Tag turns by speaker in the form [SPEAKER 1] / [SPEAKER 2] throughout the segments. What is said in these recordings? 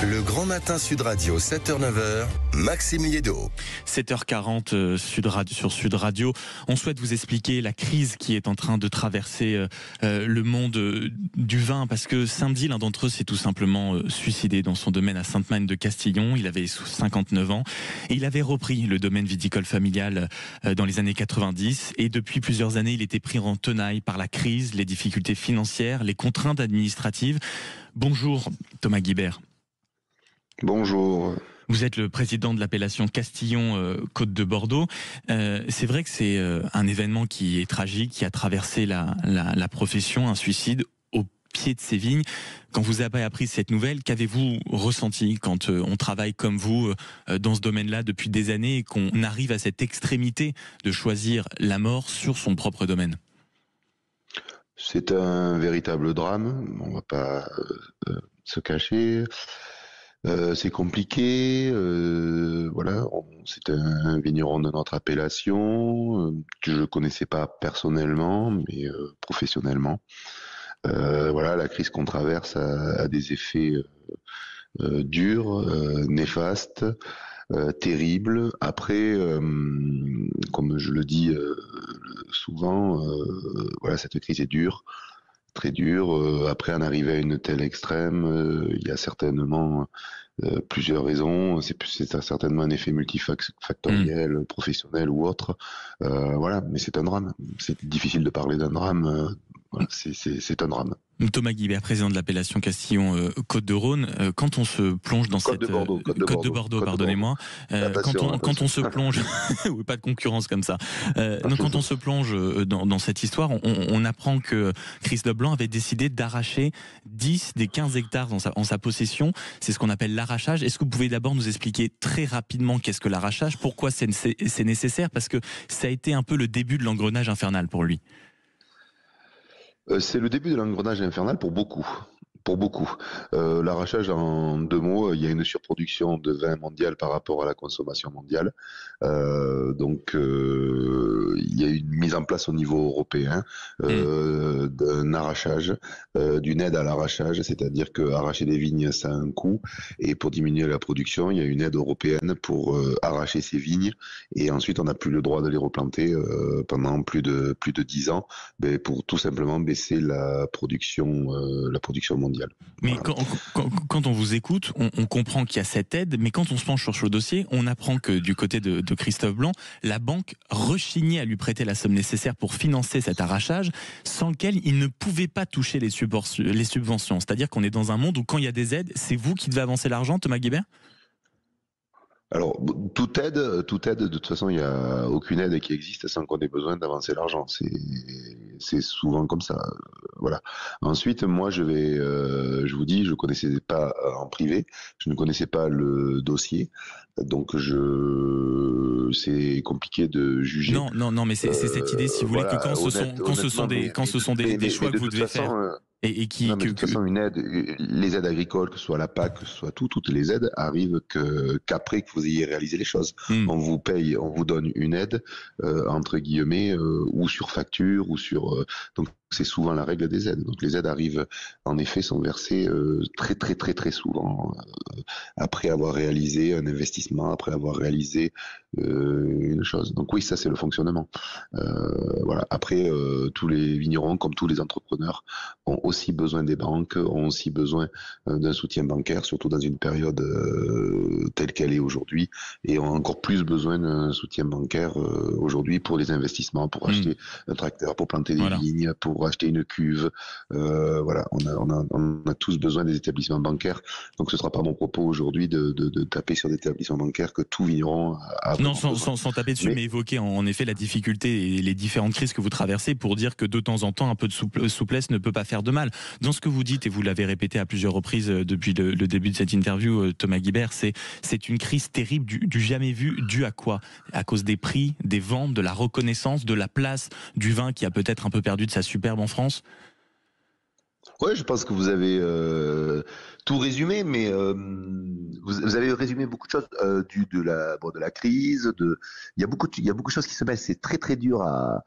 [SPEAKER 1] Le Grand Matin Sud Radio, 7h-9h, Maxime Liédo.
[SPEAKER 2] 7h40 sur Sud Radio. On souhaite vous expliquer la crise qui est en train de traverser le monde du vin, parce que samedi, l'un d'entre eux s'est tout simplement suicidé dans son domaine à Sainte-Magne de Castillon. Il avait 59 ans et il avait repris le domaine viticole familial dans les années 90. Et depuis plusieurs années, il était pris en tenaille par la crise, les difficultés financières, les contraintes administratives. Bonjour Thomas Guibert.
[SPEAKER 3] Bonjour.
[SPEAKER 2] Vous êtes le président de l'appellation Castillon Côte de Bordeaux. C'est vrai que c'est un événement qui est tragique, qui a traversé la profession, un suicide au pied de ces vignes. Quand vous avez appris cette nouvelle, qu'avez-vous ressenti quand on travaille comme vous dans ce domaine-là depuis des années et qu'on arrive à cette extrémité de choisir la mort sur son propre domaine ?
[SPEAKER 3] C'est un véritable drame, on ne va pas se cacher. C'est compliqué, voilà. C'est un vigneron de notre appellation que je connaissais pas personnellement, mais professionnellement. Voilà, la crise qu'on traverse a des effets durs, néfastes, terribles. Après, comme je le dis souvent, voilà, cette crise est dure. Très dur. Après, en arriver à une telle extrême, il y a certainement plusieurs raisons. C'est certainement un effet multifactoriel, professionnel ou autre. Voilà, mais c'est un drame. C'est difficile de parler d'un drame. Voilà, c'est un drame.
[SPEAKER 2] Thomas Guibert, président de l'appellation Castillon Côte-de-Rhône. Quand on se plonge dans
[SPEAKER 3] Côte de Bordeaux,
[SPEAKER 2] pardonnez-moi. Quand on se plonge, oui, pas de concurrence comme ça. Donc quand on se plonge dans cette histoire, on apprend que Christophe Blanc avait décidé d'arracher 10 des 15 hectares en sa possession. C'est ce qu'on appelle l'arrachage. Est-ce que vous pouvez d'abord nous expliquer très rapidement qu'est-ce que l'arrachage, pourquoi c'est nécessaire, parce que ça a été un peu le début de l'engrenage infernal pour lui.
[SPEAKER 3] C'est le début de l'engrenage infernal pour beaucoup. L'arrachage, en deux mots, il y a une surproduction de vin mondial par rapport à la consommation mondiale. Donc, il y a une mise en place au niveau européen d'un arrachage, d'une aide à l'arrachage, c'est-à-dire que arracher des vignes, ça a un coût, et pour diminuer la production, il y a une aide européenne pour arracher ces vignes, et ensuite on n'a plus le droit de les replanter pendant plus de 10 ans, pour tout simplement baisser la production mondiale.
[SPEAKER 2] Mais
[SPEAKER 3] voilà.
[SPEAKER 2] Quand on vous écoute, on comprend qu'il y a cette aide, mais quand on se penche sur le dossier, on apprend que du côté de Christophe Blanc, la banque rechignait à lui prêter la somme nécessaire pour financer cet arrachage, sans lequel il ne pouvait pas toucher les subventions. C'est-à-dire qu'on est dans un monde où quand il y a des aides, c'est vous qui devez avancer l'argent, Thomas Guibert ?
[SPEAKER 3] Alors, toute aide, de toute façon, il n'y a aucune aide qui existe sans qu'on ait besoin d'avancer l'argent. C'est souvent comme ça. Voilà. Ensuite, moi, je vous dis, je connaissais pas en privé, je ne connaissais pas le dossier, donc c'est compliqué de juger.
[SPEAKER 2] Non, mais c'est cette idée, si vous voulez, que quand ce sont des choix que vous devez faire.
[SPEAKER 3] De toute façon, une aide, les aides agricoles, que ce soit la PAC, que ce soit toutes les aides arrivent qu'après que vous ayez réalisé les choses. On vous paye, on vous donne une aide, entre guillemets, ou sur facture, ou sur, donc c'est souvent la règle des aides. Donc les aides arrivent, en effet, sont versées très souvent après avoir réalisé un investissement, après avoir réalisé une chose. Donc oui, ça c'est le fonctionnement. Voilà. Après, tous les vignerons, comme tous les entrepreneurs, ont aussi besoin des banques, ont aussi besoin d'un soutien bancaire, surtout dans une période telle qu'elle est aujourd'hui, et ont encore plus besoin d'un soutien bancaire aujourd'hui pour les investissements, pour acheter un tracteur, pour planter des vignes, pour acheter une cuve. Voilà, on a tous besoin des établissements bancaires. Donc ce sera pas mon propos aujourd'hui de taper sur des établissements bancaires que tout vigneron a.
[SPEAKER 2] Non, sans taper dessus, mais évoquer en effet la difficulté et les différentes crises que vous traversez pour dire que de temps en temps, un peu de souplesse ne peut pas faire de mal. Dans ce que vous dites, et vous l'avez répété à plusieurs reprises depuis le début de cette interview, Thomas Guibert, c'est une crise terrible du jamais vu. Due à quoi ? À cause des prix, des ventes, de la reconnaissance, de la place du vin qui a peut-être un peu perdu de sa superbe en France ?
[SPEAKER 3] Ouais, je pense que vous avez tout résumé, mais vous vous avez résumé beaucoup de choses de la crise. Il y a beaucoup de choses qui se mettent. C'est très très dur à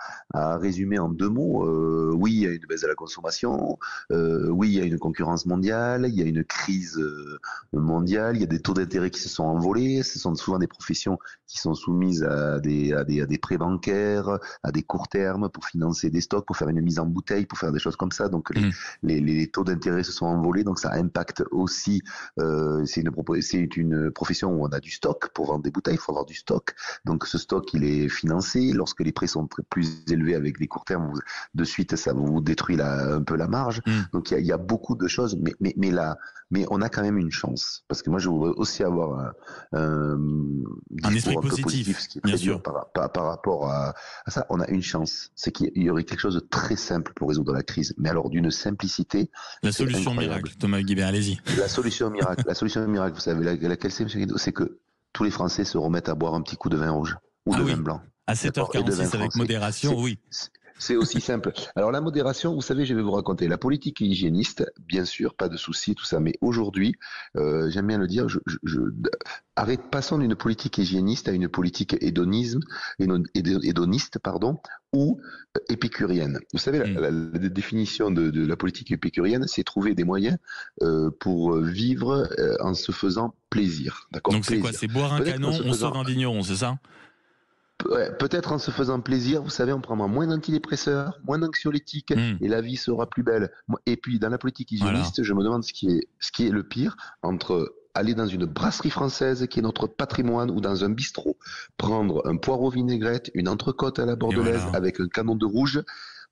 [SPEAKER 3] résumer en 2 mots. Oui, il y a une baisse de la consommation. Oui, il y a une concurrence mondiale. Il y a une crise mondiale. Il y a des taux d'intérêt qui se sont envolés. Ce sont souvent des professions qui sont soumises à des prêts bancaires, à des courts termes pour financer des stocks, pour faire une mise en bouteille, pour faire des choses comme ça. Donc les taux d'intérêt se sont envolés. Donc ça impacte aussi. C'est une profession où on a du stock. Pour vendre des bouteilles, il faut avoir du stock. Donc ce stock, il est financé. Lorsque les prix sont plus élevés avec des courts termes, de suite, ça vous détruit un peu la marge. Donc il y a beaucoup de choses, mais on a quand même une chance. Parce que moi, je voudrais aussi avoir un
[SPEAKER 2] esprit positif,
[SPEAKER 3] ce qui est très dur par rapport à ça. On a une chance, c'est qu'il y aurait quelque chose de très simple pour résoudre la crise, mais alors d'une simplicité.
[SPEAKER 2] La solution miracle, Thomas Guibert, allez-y.
[SPEAKER 3] La solution miracle, vous savez laquelle c'est, M. Guido? C'est que tous les Français se remettent à boire un petit coup de vin rouge ou de vin blanc.
[SPEAKER 2] À 7h46 avec modération, oui.
[SPEAKER 3] C'est aussi simple. Alors la modération, vous savez, je vais vous raconter. La politique hygiéniste, bien sûr, pas de souci, tout ça. Mais aujourd'hui, j'aime bien le dire, passons d'une politique hygiéniste à une politique hédoniste, ou épicurienne. Vous savez, la définition de la politique épicurienne, c'est trouver des moyens pour vivre en se faisant plaisir. D'accord ?
[SPEAKER 2] Donc c'est quoi ? C'est boire un canon, on sort un vigneron, c'est ça ?
[SPEAKER 3] Peut-être en se faisant plaisir, vous savez, on prendra moins d'antidépresseurs, moins d'anxiolytiques, et la vie sera plus belle. Et puis, dans la politique hygiéniste, je me demande ce qui est le pire entre aller dans une brasserie française qui est notre patrimoine ou dans un bistrot, prendre un poireau vinaigrette, une entrecôte à la bordelaise avec un canon de rouge,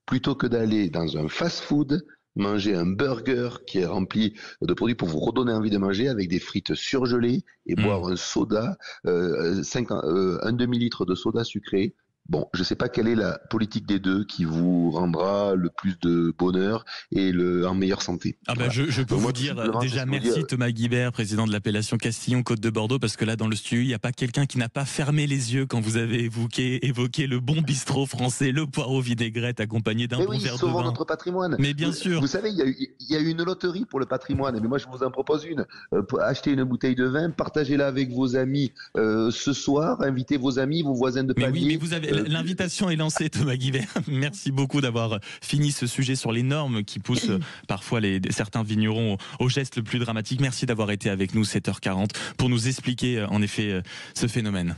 [SPEAKER 3] plutôt que d'aller dans un fast-food, manger un burger qui est rempli de produits pour vous redonner envie de manger avec des frites surgelées et boire un soda, un demi-litre de soda sucré. Bon, je ne sais pas quelle est la politique des deux qui vous rendra le plus de bonheur et en meilleure santé.
[SPEAKER 2] Voilà. Je peux vous dire déjà merci Thomas Guibert, président de l'appellation Castillon-Côte de Bordeaux, parce que là dans le studio, il n'y a pas quelqu'un qui n'a pas fermé les yeux quand vous avez évoqué le bon bistrot français, le poireau vinaigrette accompagné d'un bon verre de vin.
[SPEAKER 3] Notre patrimoine.
[SPEAKER 2] Mais bien sûr.
[SPEAKER 3] Vous savez, il y a eu une loterie pour le patrimoine, mais moi je vous en propose une. Achetez une bouteille de vin, partagez-la avec vos amis ce soir, invitez vos amis, vos voisins de palier.
[SPEAKER 2] Oui, mais vous avez l'invitation est lancée, Thomas Guibert. Merci beaucoup d'avoir fini ce sujet sur les normes qui poussent parfois certains vignerons au geste le plus dramatique. Merci d'avoir été avec nous 7h40 pour nous expliquer en effet ce phénomène.